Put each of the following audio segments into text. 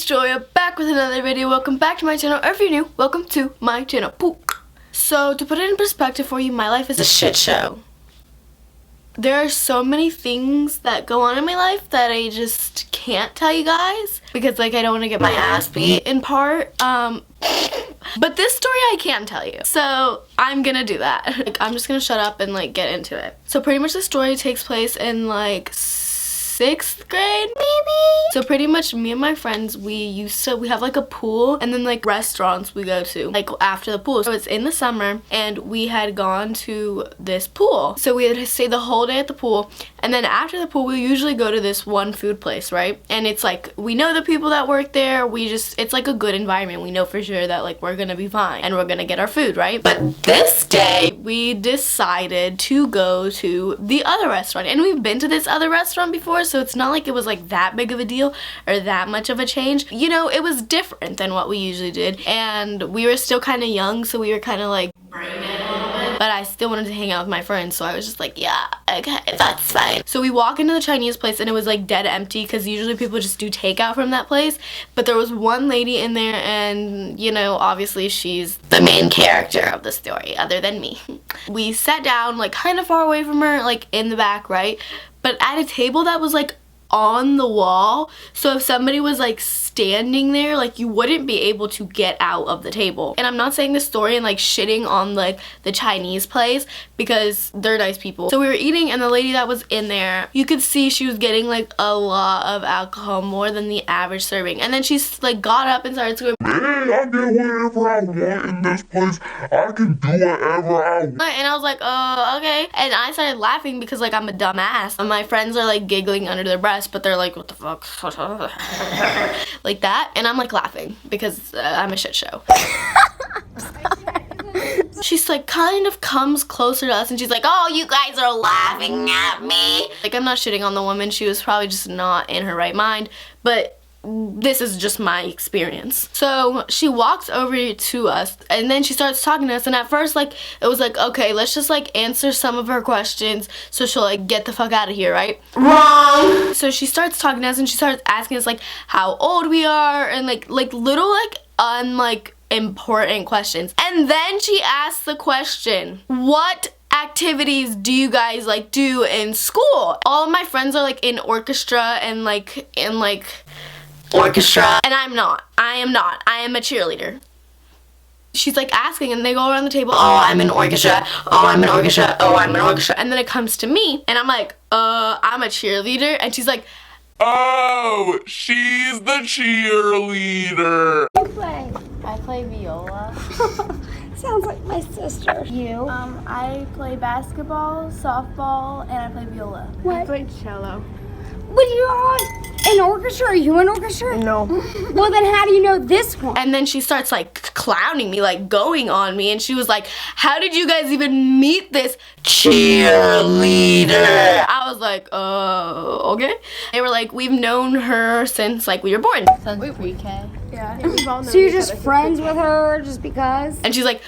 it's Joya, back with another video. Welcome back to my channel, or if you're new, welcome to my channel. So, to put it in perspective for you, my life is a shit show. There are so many things that go on in my life that I just can't tell you guys because like I don't want to get my ass beat in part. But this story I can tell you. So I'm gonna do that. Like, I'm just gonna shut up and like get into it. So pretty much the story takes place in like 6th grade maybe. So pretty much me and my friends, we have like a pool and then like restaurants we go to like after the pool. So it's in the summer and we had gone to this pool. So we had to stay the whole day at the pool, and then after the pool we usually go to this one food place, right? And it's like we know the people that work there. It's like a good environment. We know for sure that like we're gonna be fine and we're gonna get our food, right? But this day we decided to go to the other restaurant, and we've been to this other restaurant before, so it's not like it was like that big of a deal or that much of a change. You know, it was different than what we usually did, and we were still kind of young, so we were kind of like brain dead a little bit, but I still wanted to hang out with my friends, so I was just like, yeah, okay, that's fine. So we walk into the Chinese place and it was like dead empty because usually people just do takeout from that place, but there was one lady in there, and you know, obviously she's the main character of the story other than me. We sat down like kind of far away from her, like in the back, right? But at a table that was like on the wall, so if somebody was like standing there, like you wouldn't be able to get out of the table. And I'm not saying this story and like shitting on like the Chinese place because they're nice people. So we were eating, and the lady that was in there, you could see she was getting like a lot of alcohol, more than the average serving. And then she's like got up and started screaming, "Hey, I get whatever I want in this place. I can do whatever I want." And I was like, oh, okay. And I started laughing because like I'm a dumbass. And my friends are like giggling under their breath, but they're like, what the fuck? Like that. And I'm like laughing because I'm a shit show. She's like kind of comes closer to us and she's like, oh, you guys are laughing at me. Like, I'm not shitting on the woman. She was probably just not in her right mind, but this is just my experience. So she walks over to us and then she starts talking to us, and at first like it was like, okay, let's just like answer some of her questions so she'll like get the fuck out of here, right? Wrong. So she starts talking to us and she starts asking us like how old we are and like little like important questions. And then she asks the question, what activities do you guys like do in school? All of my friends are like in orchestra and like orchestra, and I'm not. I am not. I am a cheerleader. She's like asking, and they go around the table, oh, I'm in orchestra, oh, I'm in orchestra, oh, I'm in orchestra. And then it comes to me, and I'm like, I'm a cheerleader. And she's like, oh, she's the cheerleader. What do you play? I play viola. Sounds like my sister. You? I play basketball, softball, and I play viola. What? I play cello. But you're in orchestra? Are you in orchestra? No. Well, then how do you know this one? And then she starts like clowning me, like going on me, and she was like, how did you guys even meet this cheerleader? I was like, okay. They were like, we've known her since like we were born. Since pre-K. Yeah. We've all known So you're each just other friends with her just because? And she's like,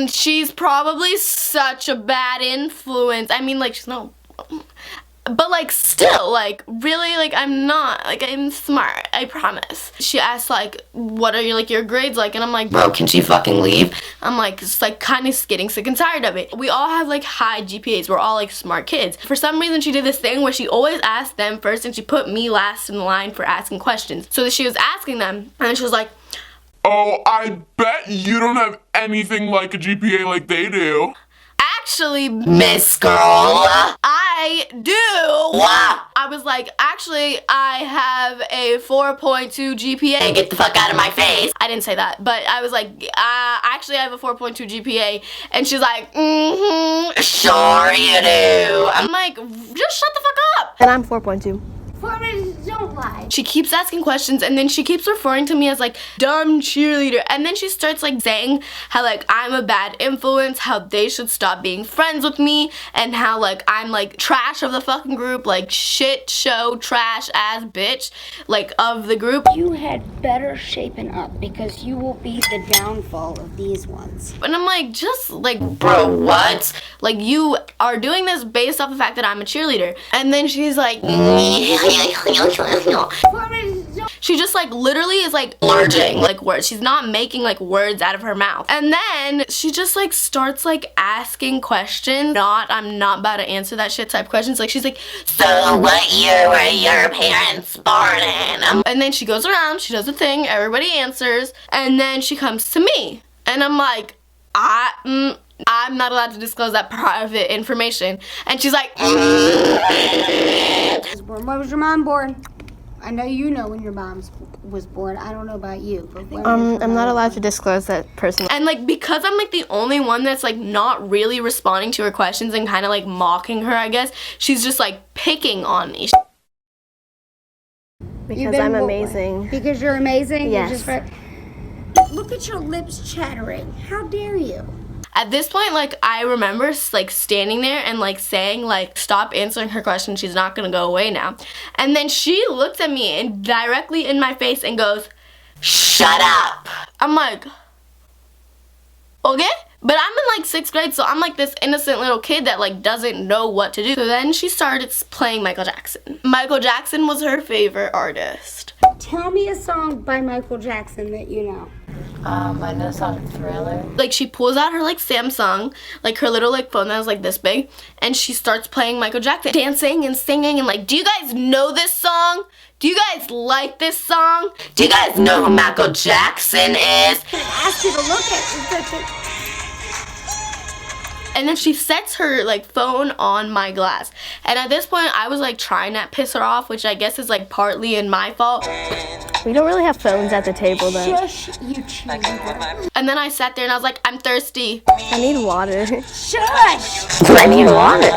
she's probably such a bad influence. I mean, like, she's not, but like still, like really, like I'm not, like I'm smart, I promise. She asked like, what are your grades like? And I'm like, bro, can she fucking leave? I'm like, just like kind of getting sick and tired of it. We all have like high GPAs. We're all like smart kids. For some reason she did this thing where she always asked them first and she put me last in the line for asking questions. So she was asking them and she was like, oh, I bet you don't have anything like a GPA like they do. Actually, Miss Girl, I do. I was like, actually, I have a 4.2 GPA. Get the fuck out of my face. I didn't say that, but I was like, actually, I have a 4.2 GPA. And she's like, sure you do. I'm like, just shut the fuck up. And I'm 4.2. Don't lie. She keeps asking questions, and then she keeps referring to me as like dumb cheerleader, and then she starts like saying how like I'm a bad influence, how they should stop being friends with me, and how like I'm like trash of the fucking group, like shit show trash ass bitch like of the group. You had better shapen up because you will be the downfall of these ones. And I'm like, just like, bro, what? Like, you are doing this based off the fact that I'm a cheerleader. And then she's like, She just like literally is like blurting like words. She's not making like words out of her mouth. And then she just like starts like asking questions. I'm not about to answer that shit type questions. Like she's like, so what year were your parents born in? And then she goes around, she does a thing, everybody answers, and then she comes to me. And I'm like, I'm not allowed to disclose that private information. And she's like, When was your mom born? I know you know when your mom was born. I don't know about you. But when I'm not allowed to disclose that personal. and like because I'm like the only one that's like not really responding to her questions and kind of like mocking her, I guess, she's just like picking on me. Because I'm amazing. Because you're amazing? Yes. Look at your lips chattering. How dare you? At this point, like, I remember, like, standing there and, like, saying, like, stop answering her question. She's not gonna go away now. And then she looks at me and directly in my face and goes, shut up. I'm like, okay? But I'm in, like, 6th grade, so I'm, like, this innocent little kid that, like, doesn't know what to do. So then she started playing Michael Jackson. Michael Jackson was her favorite artist. Tell me a song by Michael Jackson that you know. I know the song Thriller. Like, she pulls out her, like, Samsung, like, her little, like, phone that was, like, this big, and she starts playing Michael Jackson, dancing and singing, and, like, do you guys know this song? Do you guys like this song? Do you guys know who Michael Jackson is? I asked you to look at it. And then she sets her, like, phone on my glass. And at this point, I was, like, trying to piss her off, which I guess is, like, partly in my fault. We don't really have phones at the table though. Shush, you cheater. And then I sat there and I was like, I'm thirsty. I need water. Shush! I need water.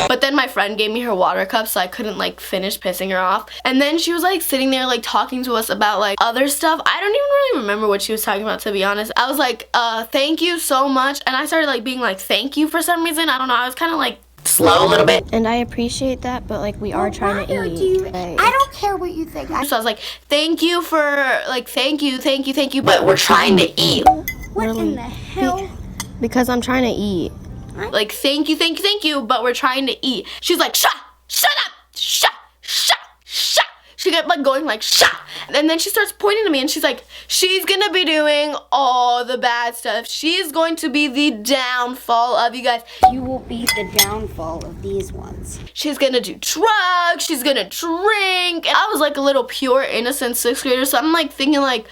But then my friend gave me her water cup, so I couldn't, like, finish pissing her off. And then she was, like, sitting there, like, talking to us about, like, other stuff. I don't even really remember what she was talking about, to be honest. I was like, thank you so much. And I started, like, being like, thank you for some reason. I don't know. I was kind of, like, slow a little bit. And I appreciate that, but like we are trying to eat. I don't care what you think. So I was like, thank you for, like, thank you, but we're trying to eat. What in the hell? Because I'm trying to eat. Like, thank you, but we're trying to eat. She's like, shut up, shut. She kept, like, going, like, shut. And then she starts pointing to me, and she's like, she's gonna be doing all the bad stuff. She's going to be the downfall of you guys. You will be the downfall of these ones. She's gonna do drugs, she's gonna drink. And I was, like, a little pure, innocent 6th grader, so I'm, like, thinking, like,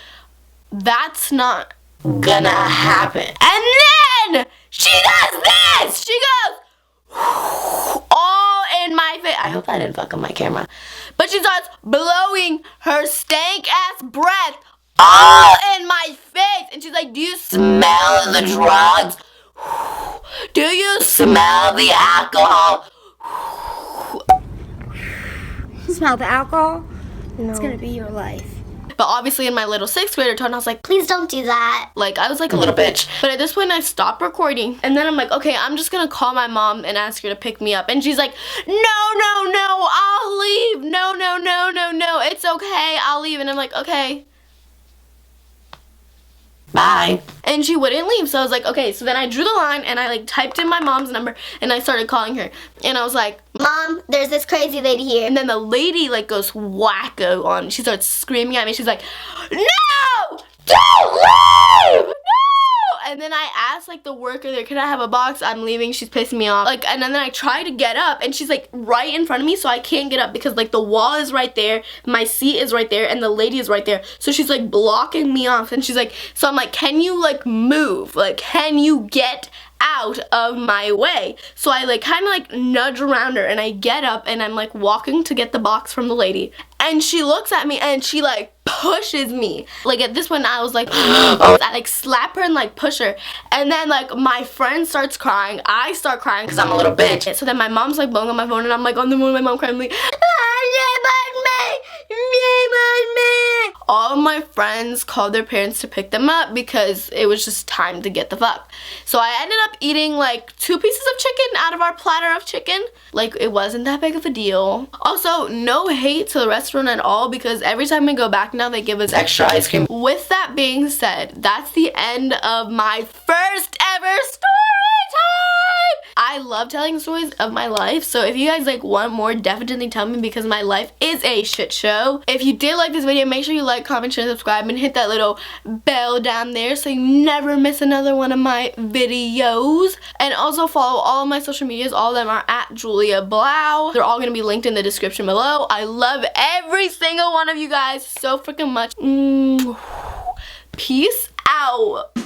that's not gonna happen. And then she does this! She goes, all in my face. I hope I didn't fuck up my camera. But she starts blowing her stank ass breath all in my face. And she's like, do you smell the drugs? Do you smell the alcohol? Smell the alcohol? No. It's gonna be your life. But obviously in my little 6th grader tone, I was like, Please don't do that. like, I was like a little bitch. But at this point, I stopped recording. And then I'm like, okay, I'm just gonna call my mom and ask her to pick me up. And she's like, no, I'll leave. No, it's okay, I'll leave. And I'm like, okay. Bye. And she wouldn't leave, so I was like, okay. So then I drew the line and I, like, typed in my mom's number and I started calling her. And I was like, Mom, there's this crazy lady here. and then the lady, like, goes wacko on me. She starts screaming at me. She's like, no! Don't leave! No! And then I asked, like, the worker there, can I have a box? I'm leaving. She's pissing me off. Like, and then I try to get up, and she's, like, right in front of me, so I can't get up because, like, the wall is right there, my seat is right there, and the lady is right there. So she's, like, blocking me off, and she's like, so I'm like, can you, like, move? Like, can you get out of my way? So I, like, kind of, like, nudge around her, and I get up, and I'm, like, walking to get the box from the lady. And she looks at me, and she, like, pushes me. Like, at this point, I was like, I, like, slap her and, like, push her. And then, like, my friend starts crying. I start crying because I'm a little bitch. So then my mom's, like, blowing on my phone, and I'm, like, on the phone with my mom crying, like, all of my friends called their parents to pick them up because it was just time to get the fuck. So I ended up eating, like, 2 pieces of chicken out of our platter of chicken. Like, it wasn't that big of a deal. Also, no hate to the restaurant at all because every time we go back now, they give us extra ice cream. With that being said, that's the end of my first ever story time. I love telling stories of my life, so if you guys like want more, definitely tell me, because my life is a shit show. If you did like this video, make sure you like, comment, share, subscribe, and hit that little bell down there so you never miss another one of my videos. And also follow all of my social medias. All of them are at Julia Blau. They're all going to be linked in the description below. I love every single one of you guys so freaking much. Peace out.